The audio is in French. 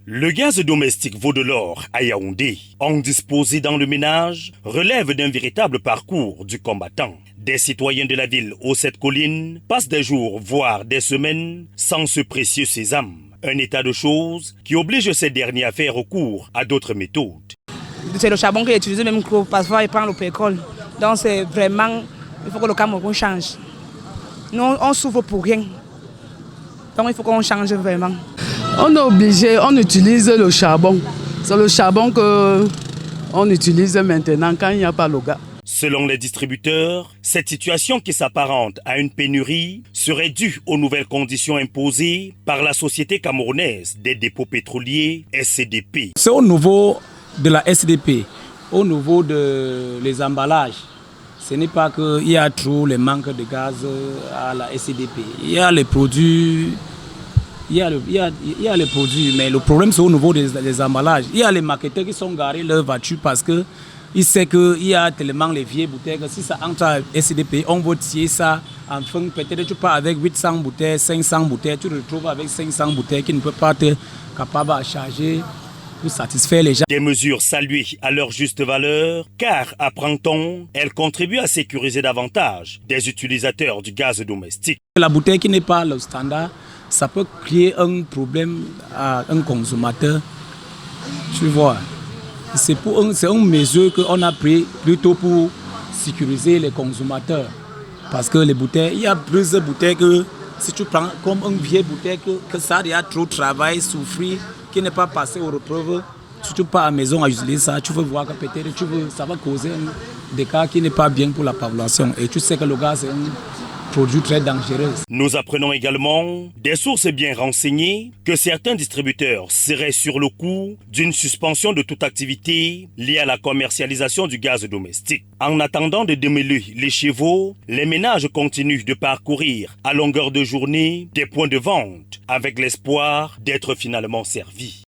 Le gaz domestique vaut de l'or à Yaoundé, en disposé dans le ménage, relève d'un véritable parcours du combattant. Des citoyens de la ville aux 7 collines passent des jours, voire des semaines, sans ce précieux sésame. Un état de choses qui oblige ces derniers à faire recours à d'autres méthodes. C'est le charbon qui est utilisé même parfois il prend le pétrole. Donc c'est vraiment, il faut que le Cameroun change. Nous on souffre pour rien. Donc il faut qu'on change vraiment. On est obligé, on utilise le charbon. C'est le charbon qu'on utilise maintenant quand il n'y a pas le gaz. Selon les distributeurs, cette situation qui s'apparente à une pénurie serait due aux nouvelles conditions imposées par la Société camerounaise des dépôts pétroliers SCDP. C'est au niveau de la SDP, au niveau des emballages. Ce n'est pas qu'il y a trop le manque de gaz à la SCDP. Il y a les produits. Il y a les produits, mais le problème c'est au niveau des emballages. Il y a les marketeurs qui sont garés leur voiture parce qu'ils savent qu'il y a tellement les vieilles bouteilles que si ça entre à SDP, on va tirer ça. Enfin, peut-être tu pars avec 800 bouteilles, 500 bouteilles, tu te retrouves avec 500 bouteilles qui ne peuvent pas être capables à charger pour satisfaire les gens. Des mesures saluées à leur juste valeur, car, apprend-on, elles contribuent à sécuriser davantage des utilisateurs du gaz domestique. La bouteille qui n'est pas le standard, ça peut créer un problème à un consommateur. Tu vois, c'est une mesure qu'on a prise plutôt pour sécuriser les consommateurs. Parce que les bouteilles, il y a plusieurs bouteilles que si tu prends comme une vieille bouteille que ça a déjà trop travaillé, souffert, qui n'est pas passé aux repreuves, si tu pars à la maison à utiliser ça, tu veux voir que peut-être ça va causer des cas qui n'est pas bien pour la population. Et tu sais que le gaz c'est un produit très dangereux. Nous apprenons également, des sources bien renseignées, que certains distributeurs seraient sur le coup d'une suspension de toute activité liée à la commercialisation du gaz domestique. En attendant de démêler les chevaux, les ménages continuent de parcourir à longueur de journée des points de vente avec l'espoir d'être finalement servis.